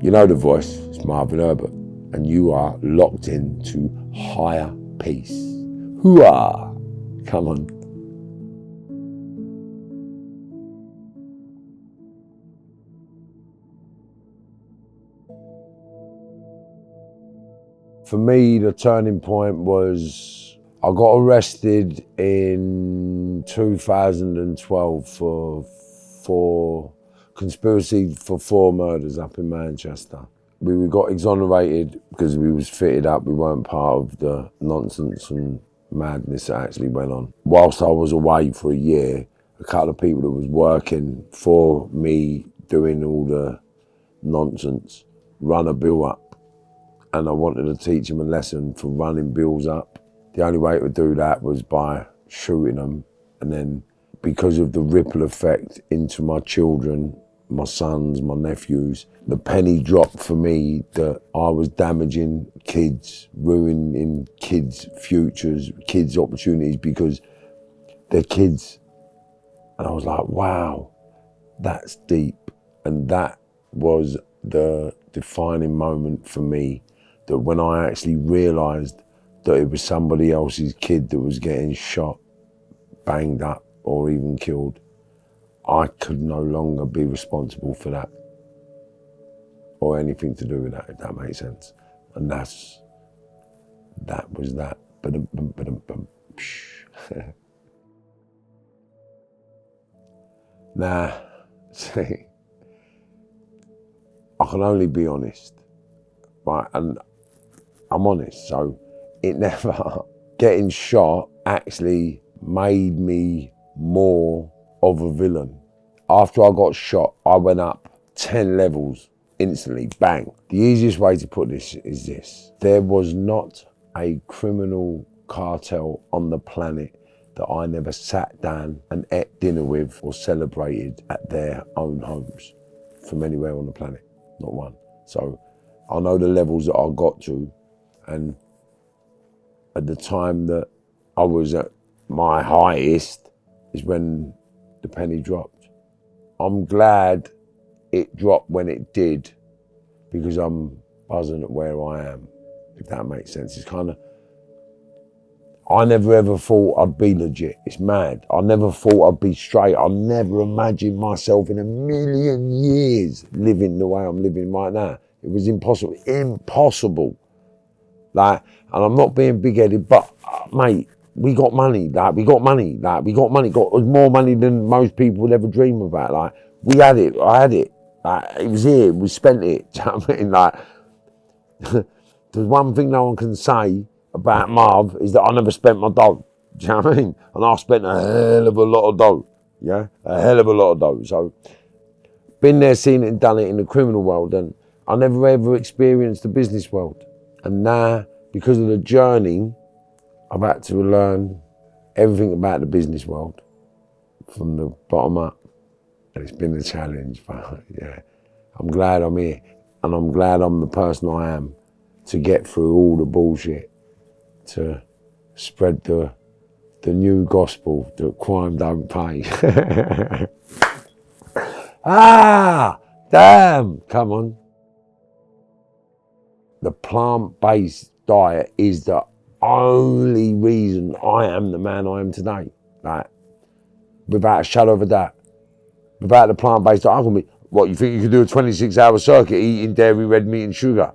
You know the voice, it's Marvin Herbert, and you are locked into higher peace. Hooah! Come on. For me, the turning point was I got arrested in 2012 for conspiracy for 4 murders up in Manchester. We got exonerated because we was fitted up. We weren't part of the nonsense and madness that actually went on. Whilst I was away for a year, a couple of people that was working for me doing all the nonsense run a bill up. And I wanted to teach them a lesson for running bills up. The only way to do that was by shooting them. And then because of the ripple effect into my children, my sons, my nephews, the penny dropped for me that I was damaging kids, ruining kids' futures, kids' opportunities because they're kids. And I was like, wow, that's deep. And that was the defining moment for me, that when I actually realised that it was somebody else's kid that was getting shot, banged up, or even killed, I could no longer be responsible for that or anything to do with that, if that makes sense. And that was that. Nah, see, I can only be honest, right? And I'm honest, so it never, getting shot actually made me more of a villain. After I got shot, I went up 10 levels instantly, bang. The easiest way to put this is this: there was not a criminal cartel on the planet that I never sat down and ate dinner with or celebrated at their own homes from anywhere on the planet, not one. So I know the levels that I got to, and at the time that I was at my highest is when the penny dropped. I'm glad it dropped when it did, because I'm buzzing at where I am, if that makes sense. It's kind of, I never ever thought I'd be legit. It's mad. I never thought I'd be straight. I never imagined myself in a million years living the way I'm living right now. It was impossible, impossible. Like, and I'm not being big-headed, but mate, we got money, we got more money than most people would ever dream about. Like, we had it, I had it. Like, it was here, we spent it. Do you know what I mean? Like, there's one thing no one can say about Marv is that I never spent my dough. Do you know what I mean? And I spent a hell of a lot of dough. Yeah, a hell of a lot of dough. So, been there, seen it and done it in the criminal world, and I never ever experienced the business world. And now, because of the journey, I've had to learn everything about the business world from the bottom up. And it's been a challenge, but yeah, I'm glad I'm here. And I'm glad I'm the person I am to get through all the bullshit, to spread the new gospel that crime don't pay. Ah, damn, come on. The plant-based diet is the only reason I am the man I am today. Like, without a shadow of a doubt. Without the plant-based diet, I can be, what, you think you can do a 26-hour circuit eating dairy, red meat and sugar?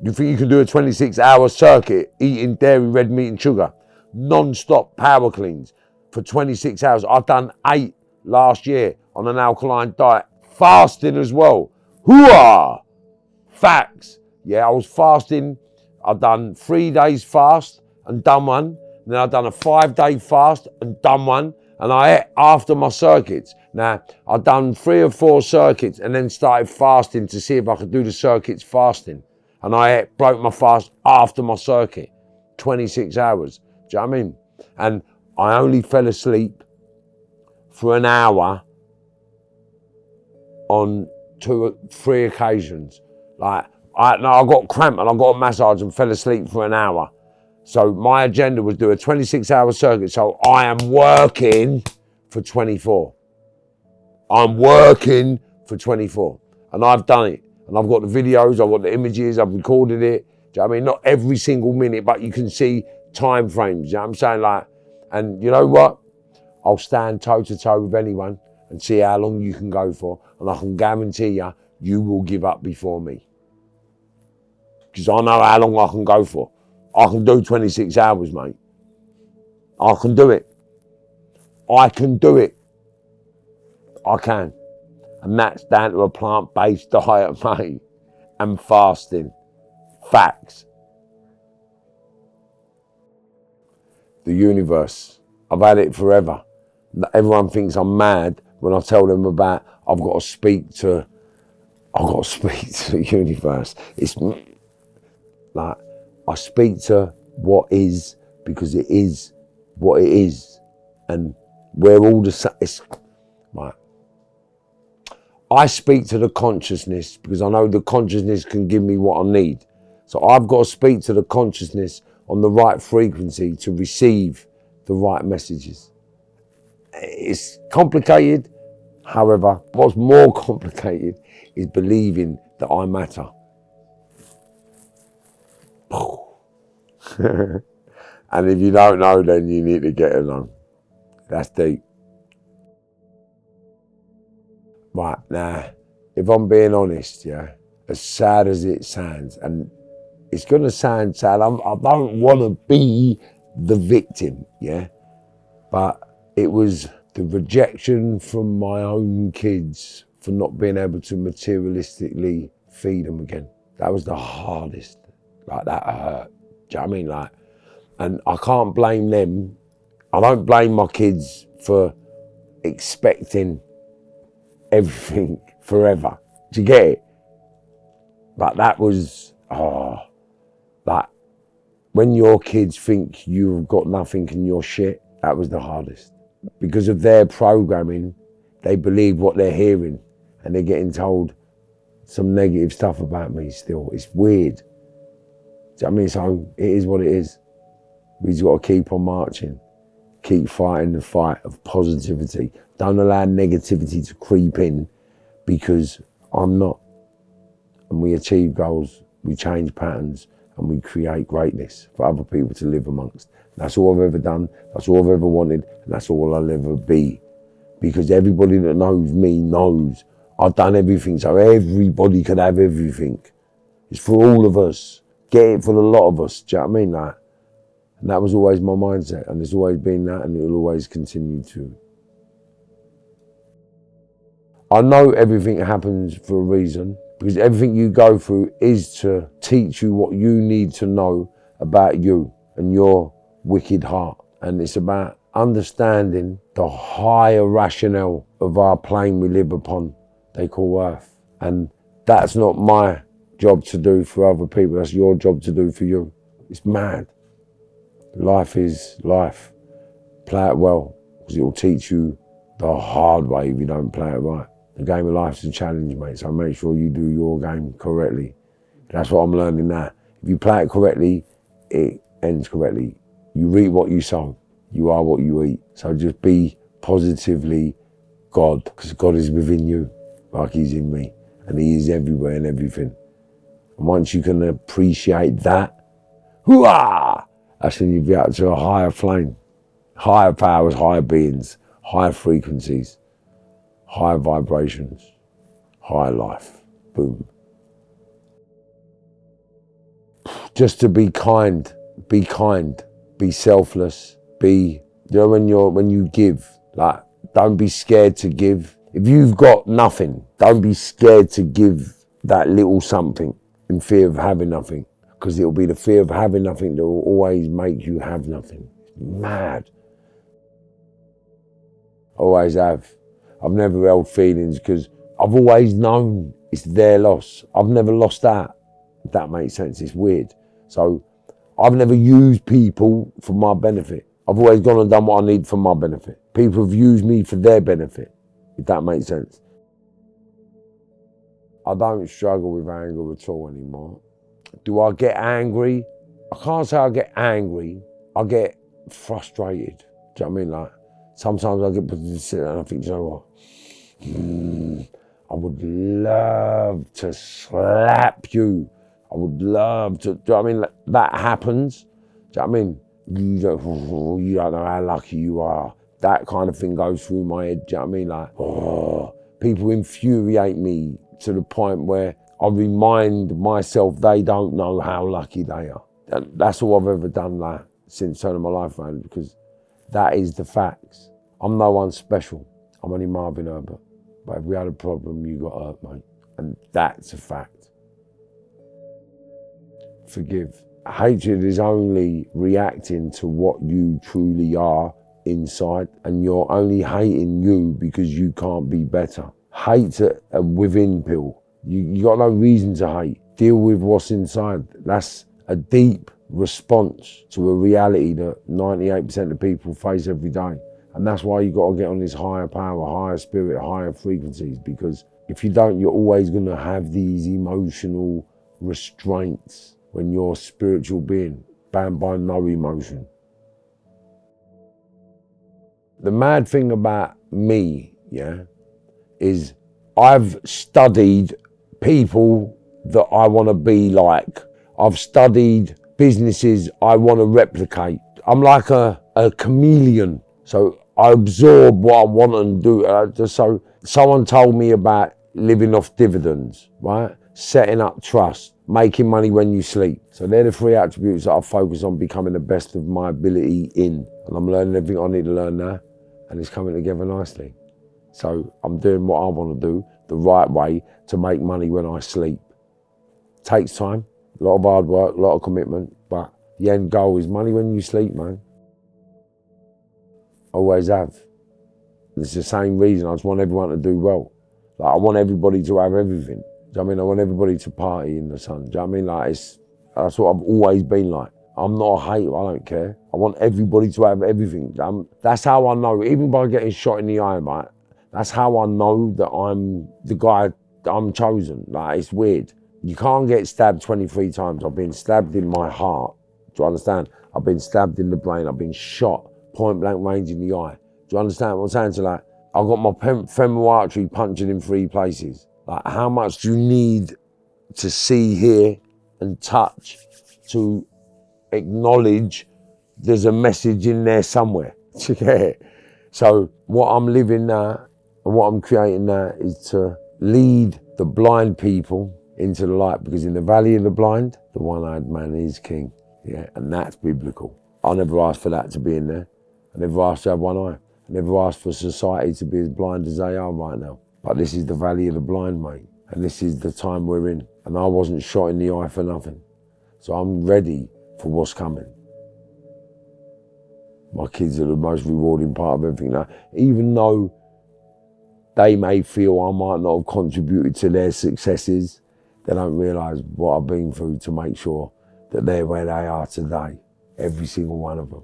You think you can do a 26-hour circuit eating dairy, red meat and sugar? Non-stop power cleans for 26 hours. I've done 8 last year on an alkaline diet. Fasting as well. Hooah! Facts. Yeah, I was fasting. I've done 3 days fast and done one. And then I've done a 5-day fast and done one. And I ate after my circuits. Now, I've done 3 or 4 circuits and then started fasting to see if I could do the circuits fasting. And I broke my fast after my circuit, 26 hours. Do you know what I mean? And I only fell asleep for an hour on 2 or 3 occasions. Like, I got cramp and I got a massage and fell asleep for an hour. So my agenda was do a 26-hour circuit. So I am working for 24. I'm working for 24. And I've done it. And I've got the videos, I've got the images, I've recorded it. Do you know what I mean? Not every single minute, but you can see time frames. You know what I'm saying? Like, and you know what? I'll stand toe to toe with anyone and see how long you can go for. And I can guarantee you, you will give up before me. Because I know how long I can go for. I can do 26 hours, mate. I can do it. I can do it. I can. And that's down to a plant-based diet, mate. And fasting. Facts. The universe. I've had it forever. Everyone thinks I'm mad when I tell them about I've got to speak to the universe. It's like I speak to what is because it is what it is, and we're all the same. It's right. I speak to the consciousness because I know the consciousness can give me what I need. So I've got to speak to the consciousness on the right frequency to receive the right messages. It's complicated. However, what's more complicated is believing that I matter. And if you don't know, then you need to get it on. That's deep. Right, now, if I'm being honest, yeah, as sad as it sounds, and it's going to sound sad, I don't want to be the victim, yeah, but it was the rejection from my own kids for not being able to materialistically feed them again. That was the hardest. Like, that hurt. Do you know what I mean? Like, and I can't blame them. I don't blame my kids for expecting everything forever. Do you get it? But that was, like, when your kids think you've got nothing and you're shit, that was the hardest. Because of their programming, they believe what they're hearing and they're getting told some negative stuff about me still. It's weird. Do you know what I mean? So it is what it is. We just got to keep on marching. Keep fighting the fight of positivity. Don't allow negativity to creep in, because I'm not. And we achieve goals, we change patterns, and we create greatness for other people to live amongst. That's all I've ever done, that's all I've ever wanted, and that's all I'll ever be. Because everybody that knows me knows I've done everything, so everybody could have everything. It's for all of us. Get it for the lot of us, do you know what I mean? Like, and that was always my mindset, and it's always been that, and it will always continue to. I know everything happens for a reason, because everything you go through is to teach you what you need to know about you and your wicked heart. And it's about understanding the higher rationale of our plane we live upon, they call Earth. And that's not my job to do for other people, that's your job to do for you. It's mad. Life is life. Play it well, because it will teach you the hard way if you don't play it right. The game of life's a challenge, mate, so make sure you do your game correctly. That's what I'm learning now. If you play it correctly, it ends correctly. You reap what you sow. You are what you eat. So just be positively God, because God is within you, like he's in me. And he is everywhere and everything. And once you can appreciate that, hoo-ah! That's when you be out to a higher flame. Higher powers, higher beings, higher frequencies, higher vibrations, higher life. Boom. Just to be kind, be selfless, be, you know, when you give, like, don't be scared to give. If you've got nothing, don't be scared to give that little something in fear of having nothing, because it'll be the fear of having nothing that will always make you have nothing. Mad. Always have. I've never held feelings because I've always known it's their loss. I've never lost out, if that makes sense. It's weird. So I've never used people for my benefit. I've always gone and done what I need for my benefit. People have used me for their benefit, if that makes sense. I don't struggle with anger at all anymore. Do I get angry? I can't say I get angry. I get frustrated. Do you know what I mean? Like, sometimes I get put to sit there and I think, you know what? I would love to slap you. I would love to, do you know what I mean? That happens. Do you know what I mean? You don't know how lucky you are. That kind of thing goes through my head. Do you know what I mean? Like, oh, people infuriate me to the point where I remind myself they don't know how lucky they are. That's all I've ever done, like, since turning my life around, because that is the facts. I'm no one special. I'm only Marvin Herbert. But if we had a problem, you got hurt, mate. And that's a fact. Forgive. Hatred is only reacting to what you truly are inside, and you're only hating you because you can't be better. Hate's a within pill. You got no reason to hate. Deal with what's inside. That's a deep response to a reality that 98% of people face every day. And that's why you got to get on this higher power, higher spirit, higher frequencies, because if you don't, you're always going to have these emotional restraints when you're a spiritual being, bound by no emotion. The mad thing about me, yeah, is I've studied people that I want to be like. I've studied businesses I want to replicate. I'm like a chameleon. So I absorb what I want and do. So someone told me about living off dividends, right? Setting up trust, making money when you sleep. So they're the 3 attributes that I focus on becoming the best of my ability in. And I'm learning everything I need to learn now, and it's coming together nicely. So I'm doing what I want to do the right way to make money when I sleep. Takes time, a lot of hard work, a lot of commitment, but the end goal is money when you sleep, man. Always have. It's the same reason. I just want everyone to do well. Like, I want everybody to have everything. Do you know what I mean? I want everybody to party in the sun. Do you know what I mean? Like, that's what I've always been like. I'm not a hater, I don't care. I want everybody to have everything. That's how I know, even by getting shot in the eye, mate, that's how I know that I'm the guy, I'm chosen. Like, it's weird. You can't get stabbed 23 times. I've been stabbed in my heart. Do you understand? I've been stabbed in the brain. I've been shot point blank range in the eye. Do you understand what I'm saying? So, like, I've got my femoral artery punctured in 3 places. Like, how much do you need to see, hear, and touch to acknowledge there's a message in there somewhere? Do you get it? So what I'm living now and what I'm creating now is to lead the blind people into the light, because in the valley of the blind, the one-eyed man is king. Yeah, and that's biblical. I never asked for that to be in there. I never asked to have one eye. I never asked for society to be as blind as they are right now. But this is the valley of the blind, mate. And this is the time we're in. And I wasn't shot in the eye for nothing. So I'm ready for what's coming. My kids are the most rewarding part of everything now. Even though they may feel I might not have contributed to their successes, they don't realise what I've been through to make sure that they're where they are today. Every single one of them.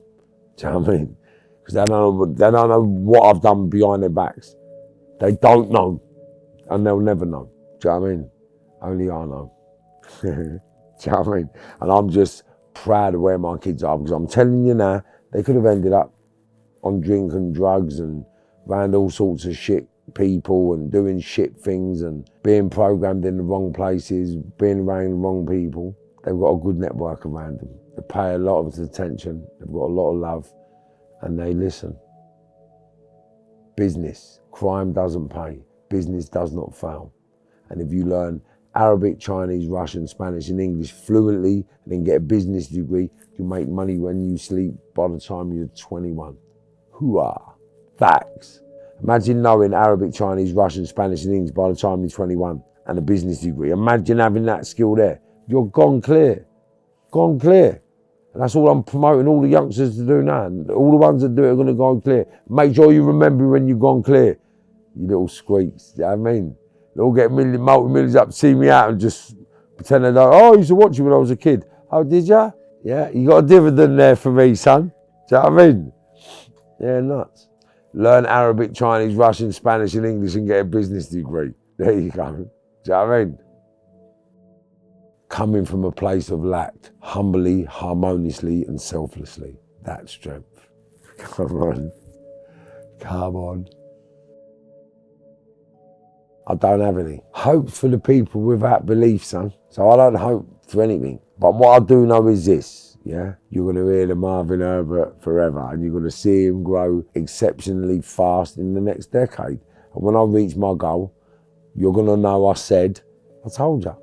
Do you know what I mean? Because they don't know what I've done behind their backs. They don't know, and they'll never know. Do you know what I mean? Only I know. Do you know what I mean? And I'm just proud of where my kids are, because I'm telling you now, they could have ended up on drink and drugs and around all sorts of shit people and doing shit things and being programmed in the wrong places, being around the wrong people. They've got a good network around them. They pay a lot of attention. They've got a lot of love, and they listen. Business. Crime doesn't pay. Business does not fail. And if you learn Arabic, Chinese, Russian, Spanish and English fluently and then get a business degree, you make money when you sleep by the time you're 21. Hooah. Facts. Imagine knowing Arabic, Chinese, Russian, Spanish and English by the time you're 21 and a business degree. Imagine having that skill there. You're gone clear. Gone clear. And that's all I'm promoting all the youngsters to do now. And all the ones that do it are going to go clear. Make sure you remember when you've gone clear. You little squeaks. You know what I mean? They'll get multi-millions up to see me out and just pretend they don't. Oh, I used to watch you when I was a kid. Oh, did ya? Yeah, you got a dividend there for me, son. Do you know what I mean? Yeah, nuts. Learn Arabic, Chinese, Russian, Spanish and English and get a business degree. There you go. Do you know what I mean? Coming from a place of lack, humbly, harmoniously and selflessly. That's strength. Come on. Come on. I don't have any. Hope for the people without belief, son. So I don't hope for anything. But what I do know is this, yeah? You're going to hear the Marvin Herbert forever, and you're going to see him grow exceptionally fast in the next decade. And when I reach my goal, you're going to know I told you.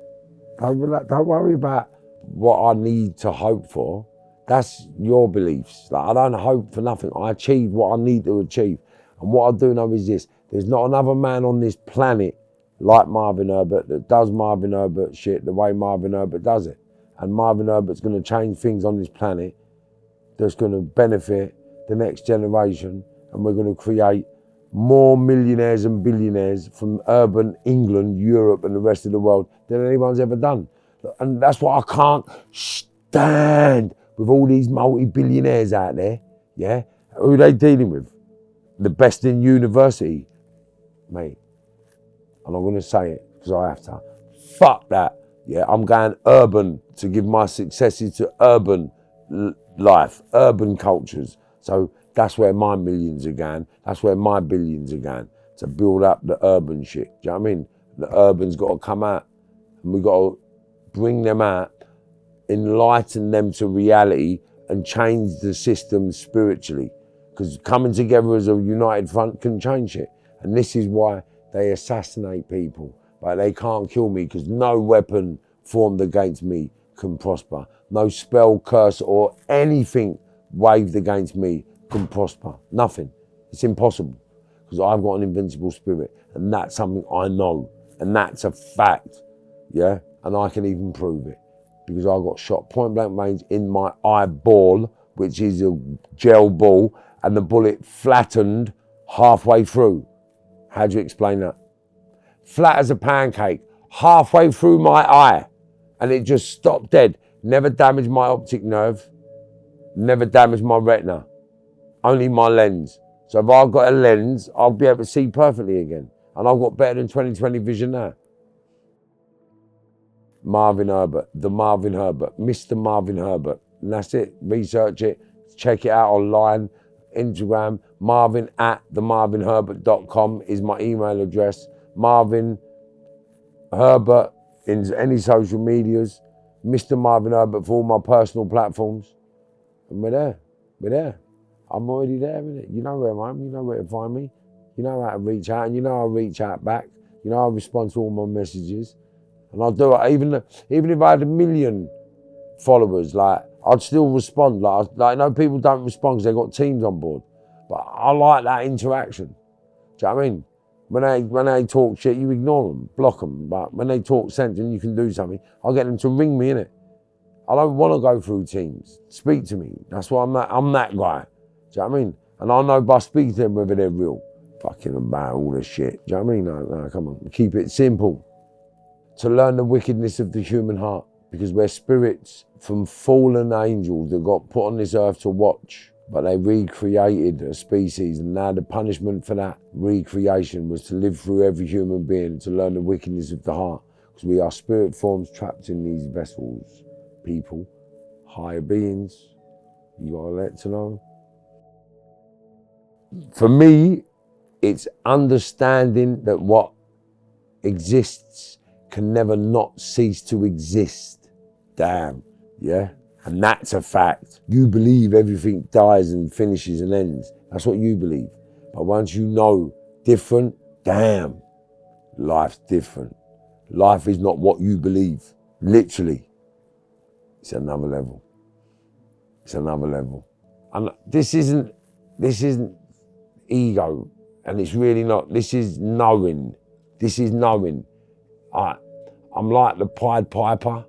Don't worry about what I need to hope for. That's your beliefs. Like, I don't hope for nothing. I achieve what I need to achieve. And what I do know is this. There's not another man on this planet like Marvin Herbert that does Marvin Herbert shit the way Marvin Herbert does it. And Marvin Herbert's going to change things on this planet that's going to benefit the next generation. And we're going to create more millionaires and billionaires from urban England, Europe, and the rest of the world than anyone's ever done. And that's what I can't stand with all these multi-billionaires out there, yeah? Who are they dealing with? The best in university, mate. And I'm going to say it because I have to. Fuck that. Yeah, I'm going urban to give my successes to urban life, urban cultures. So that's where my millions are going. That's where my billions are going, to build up the urban shit. Do you know what I mean? The urban's got to come out, and we've got to bring them out, enlighten them to reality, and change the system spiritually. Because coming together as a united front can change it. And this is why they assassinate people. But they can't kill me, because no weapon formed against me can prosper. No spell, curse, or anything waved against me can prosper. Nothing. It's impossible. Because I've got an invincible spirit. And that's something I know. And that's a fact. Yeah? And I can even prove it. Because I got shot point blank range in my eyeball, which is a gel ball, and the bullet flattened halfway through. How do you explain that? Flat as a pancake, halfway through my eye, and it just stopped dead. Never damaged my optic nerve, never damaged my retina, only my lens. So if I've got a lens, I'll be able to see perfectly again. And I've got better than 20/20 vision now. Marvin Herbert, the Marvin Herbert, Mr. Marvin Herbert. And that's it. Research it, check it out online, Instagram. Marvin at themarvinherbert.com is my email address. Marvin Herbert in any social medias. Mr. Marvin Herbert for all my personal platforms. And we're there. We're there. I'm already there, innit? You know where I am. You know where to find me. You know how to reach out, and you know I'll reach out back. You know I'll respond to all my messages. And I'll do it, even if I had 1 million followers, like, I'd still respond. Like, I know people don't respond because they've got teams on board. But I like that interaction. Do you know what I mean? When they talk shit, you ignore them, block them. But when they talk sense and you can do something, I'll get them to ring me, innit? I don't want to go through teams. Speak to me. That's why I'm that guy. Do you know what I mean? And I know by speaking to them whether they're real. Fucking about all this shit. Do you know what I mean? No, come on. Keep it simple. To learn the wickedness of the human heart, because we're spirits from fallen angels that got put on this earth to watch, but they recreated a species, and now the punishment for that recreation was to live through every human being, to learn the wickedness of the heart, because we are spirit forms trapped in these vessels. People, higher beings, you gotta let to know. For me, it's understanding that what exists can never not cease to exist. Damn, yeah? And that's a fact. You believe everything dies and finishes and ends. That's what you believe. But once you know different, damn, life's different. Life is not what you believe. Literally. It's another level. It's another level. And this isn't ego. And it's really not. This is knowing. This is knowing. I'm like the Pied Piper.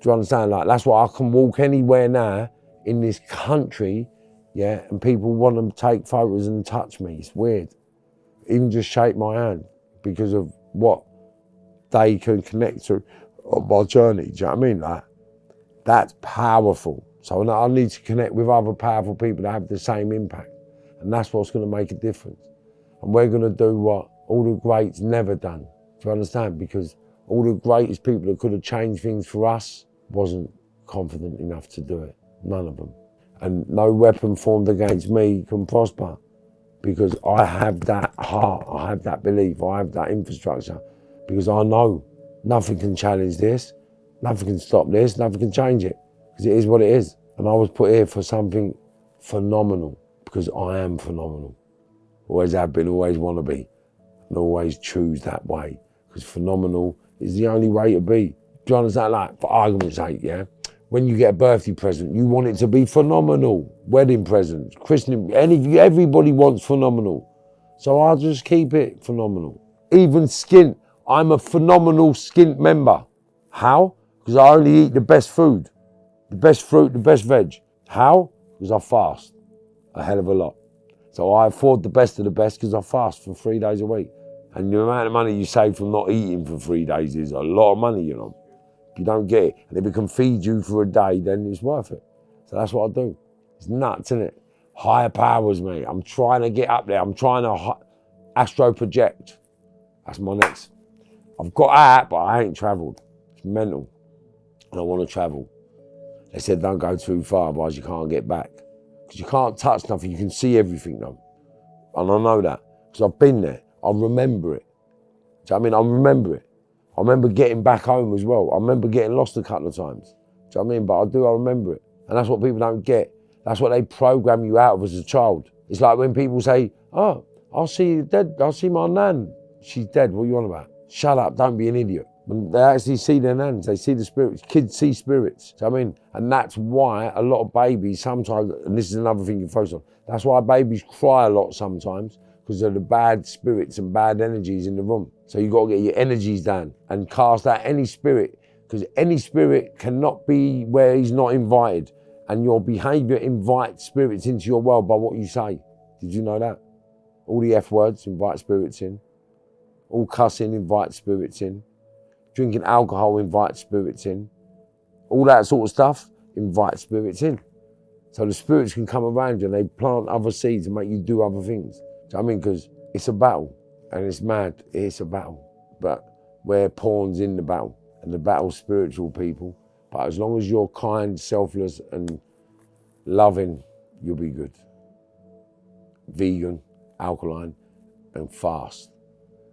Do you understand? Like, that's why I can walk anywhere now in this country, yeah, and people want to take photos and touch me. It's weird. Even just shake my hand because of what they can connect to on my journey. Do you know what I mean? Like, that's powerful. So I need to connect with other powerful people that have the same impact. And that's what's going to make a difference. And we're going to do what all the greats never done. Do you understand? Because all the greatest people that could have changed things for us wasn't confident enough to do it. None of them. And no weapon formed against me can prosper. because I have that heart, I have that belief, I have that infrastructure, because I know nothing can challenge this, nothing can stop this, nothing can change it, because it is what it is. And I was put here for something phenomenal, because I am phenomenal. Always have been, always want to be, and always choose that way, because phenomenal is the only way to be. Do you understand? Like, for argument's sake, yeah? When you get a birthday present, you want it to be phenomenal. Wedding presents, christening, everybody wants phenomenal. So I'll just keep it phenomenal. Even skint, I'm a phenomenal skint member. How? Because I only eat the best food, the best fruit, the best veg. How? Because I fast a hell of a lot. So I afford the best of the best because I fast for 3 days a week. And the amount of money you save from not eating for 3 days is a lot of money, you know. If you don't get it, and if it can feed you for a day, then it's worth it. So that's what I do. It's nuts, isn't it? Higher powers, mate. I'm trying to get up there. I'm trying to astro project. That's my next. I've got that, but I ain't travelled. It's mental. And I want to travel. They said don't go too far, otherwise you can't get back. Because you can't touch nothing, you can see everything though. And I know that, because I've been there. I remember it. Do you know what I mean? I remember it. I remember getting back home as well. I remember getting lost a couple of times. Do you know what I mean? But I remember it. And that's what people don't get. That's what they program you out of as a child. It's like when people say, oh, I'll see you dead. I'll see my nan. She's dead. What are you on about? Shut up. Don't be an idiot. When they actually see their nans, they see the spirits. Kids see spirits. Do you know what I mean? And that's why a lot of babies sometimes, and this is another thing you focus on, that's why babies cry a lot sometimes, because of the bad spirits and bad energies in the room. So you've got to get your energies down and cast out any spirit, because any spirit cannot be where he's not invited. And your behaviour invites spirits into your world by what you say. Did you know that? All the F words invite spirits in. All cussing invites spirits in. Drinking alcohol invites spirits in. All that sort of stuff invites spirits in. So the spirits can come around you and they plant other seeds and make you do other things. Do you know what I mean? Because it's a battle and it's mad. It's a battle. But we're pawns in the battle, and the battle's spiritual, people. But as long as you're kind, selfless and loving, you'll be good. Vegan, alkaline and fast.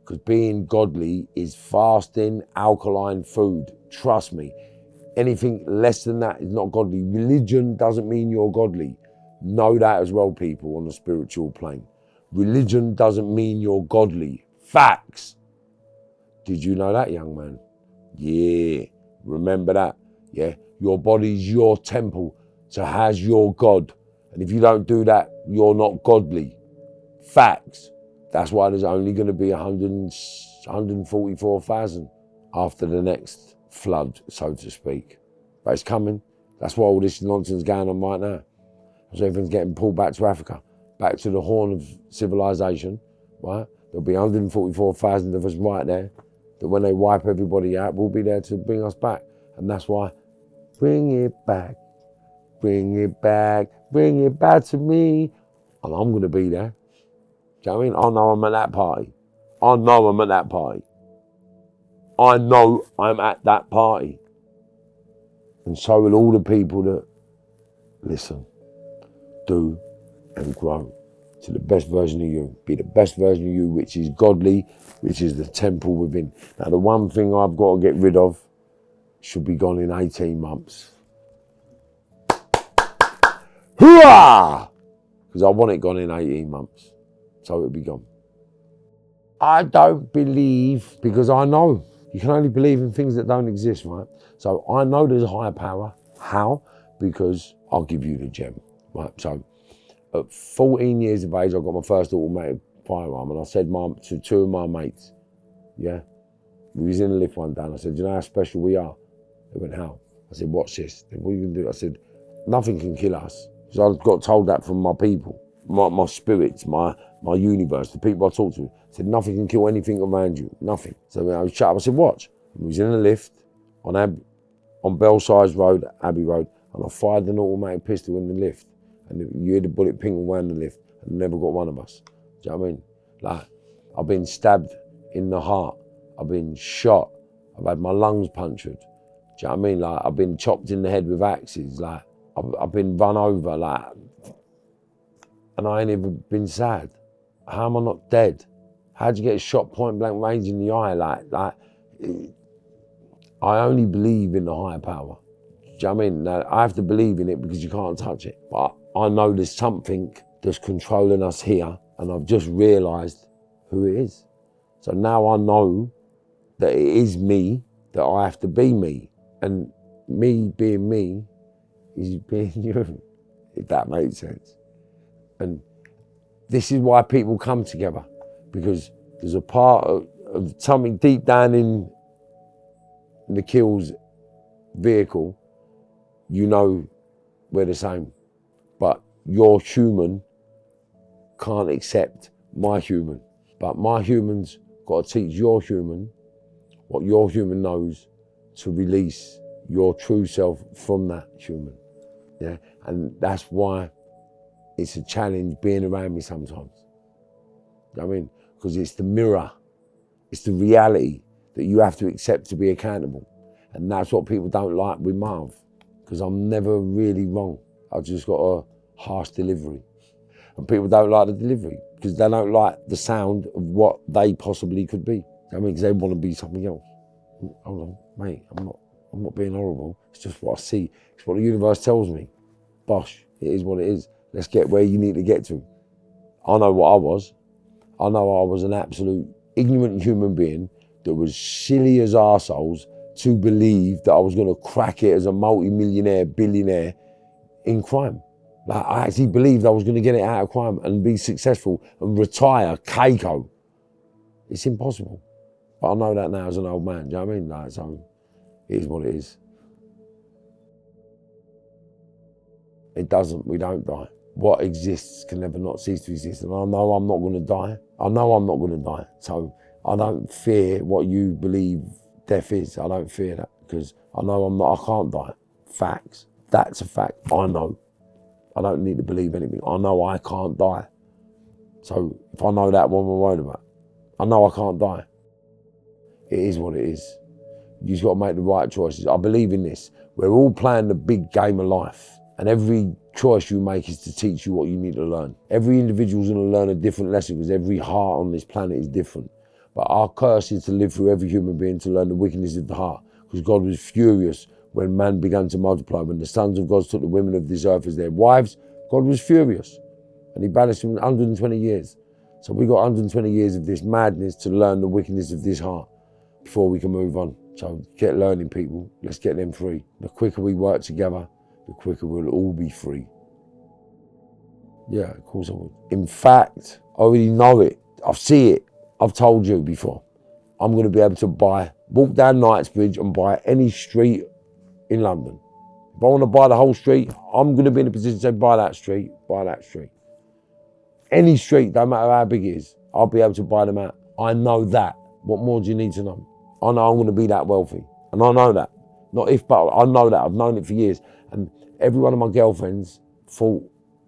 Because being godly is fasting, alkaline food. Trust me. Anything less than that is not godly. Religion doesn't mean you're godly. Know that as well, people, on the spiritual plane. Religion doesn't mean you're godly. Facts. Did you know that, young man? Yeah. Remember that. Yeah. Your body's your temple, so has your God. And if you don't do that, you're not godly. Facts. That's why there's only going to be 144,000 after the next flood, so to speak. But it's coming. That's why all this nonsense is going on right now. So everyone's getting pulled back to Africa, back to the horn of civilization, right? There'll be 144,000 of us right there, that when they wipe everybody out, we'll be there to bring us back. And that's why, bring it back, bring it back, bring it back to me. And I'm going to be there. Do you know what I mean? I know I'm at that party. I know I'm at that party. I know I'm at that party. And so will all the people that listen, do, and grow to the best version of you. Be the best version of you, which is godly, which is the temple within. Now, the one thing I've got to get rid of should be gone in 18 months. Hooah! Because I want it gone in 18 months. So it'll be gone. I don't believe, because I know. You can only believe in things that don't exist, right? So I know there's a higher power. How? Because I'll give you the gem, right? So at 14 years of age, I got my first automatic firearm, and I said to two of my mates, yeah, we was in the lift one day, and I said, do you know how special we are? They went, how? I said, watch this. They said, what are you going to do? I said, nothing can kill us. So I got told that from my people, my spirits, my universe, the people I talk to. I said, nothing can kill anything around you, nothing. So I was shut up, I said, watch. And we was in a lift on Belsize Road, Abbey Road, and I fired an automatic pistol in the lift. And you hear the bullet ping around the lift, and never got one of us. Do you know what I mean? Like, I've been stabbed in the heart. I've been shot. I've had my lungs punctured. Do you know what I mean? Like, I've been chopped in the head with axes. Like, I've been run over, like, and I ain't even been sad. How am I not dead? How'd you get shot point blank range in the eye? Like, I only believe in the higher power. Do you know what I mean? Now, I have to believe in it because you can't touch it. But I know there's something that's controlling us here, and I've just realised who it is. So now I know that it is me, that I have to be me. And me being me is being you, if that makes sense. And this is why people come together, because there's a part of something deep down in the Kills vehicle, you know we're the same. But your human can't accept my human. But my human's got to teach your human what your human knows to release your true self from that human. Yeah, and that's why it's a challenge being around me sometimes. You know what I mean? Because it's the mirror, it's the reality that you have to accept to be accountable. And that's what people don't like with Marv, because I'm never really wrong. I've just got a harsh delivery. And people don't like the delivery because they don't like the sound of what they possibly could be. You know what I mean? Because they want to be something else. Hold on, mate, I'm not being horrible. It's just what I see. It's what the universe tells me. Bosh, it is what it is. Let's get where you need to get to. I know what I was. I know I was an absolute ignorant human being that was silly as arseholes to believe that I was going to crack it as a multi-millionaire, billionaire in crime. Like, I actually believed I was going to get it out of crime and be successful and retire Keiko. It's impossible. But I know that now as an old man, do you know what I mean? Like, so it is what it is. It doesn't, we don't die. What exists can never not cease to exist. And I know I'm not going to die. I know I'm not going to die. So I don't fear what you believe death is. I don't fear that because I know I can't die. Facts. That's a fact. I know. I don't need to believe anything. I know I can't die. So if I know that, what am I worried about? I know I can't die. It is what it is. You just got to make the right choices. I believe in this. We're all playing the big game of life. And every choice you make is to teach you what you need to learn. Every individual's going to learn a different lesson because every heart on this planet is different. But our curse is to live through every human being to learn the wickedness of the heart. Because God was furious when man began to multiply. When the sons of God took the women of this earth as their wives, God was furious. And he banished them 120 years. So we got 120 years of this madness to learn the wickedness of this heart before we can move on. So get learning, people. Let's get them free. The quicker we work together, the quicker we'll all be free. Yeah, of course I would. In fact, I already know it. I see it. I've told you before. I'm going to be able to walk down Knightsbridge and buy any street in London. If I want to buy the whole street, I'm going to be in a position to say, buy that street, buy that street. Any street, no matter how big it is, I'll be able to buy them out. I know that. What more do you need to know? I know I'm going to be that wealthy. And I know that. Not if, but I know that. I've known it for years. And every one of my girlfriends thought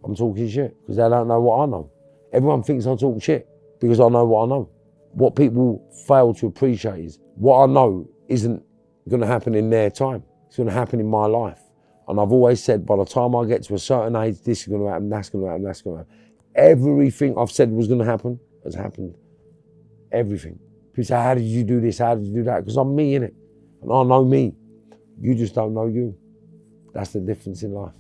I'm talking shit because they don't know what I know. Everyone thinks I talk shit because I know what I know. What people fail to appreciate is what I know isn't going to happen in their time. It's going to happen in my life. And I've always said by the time I get to a certain age, this is going to happen, that's going to happen, that's going to happen. Everything I've said was going to happen has happened. Everything. People say, how did you do this? How did you do that? Because I'm me, innit? And I know me. You just don't know you. That's the difference in life.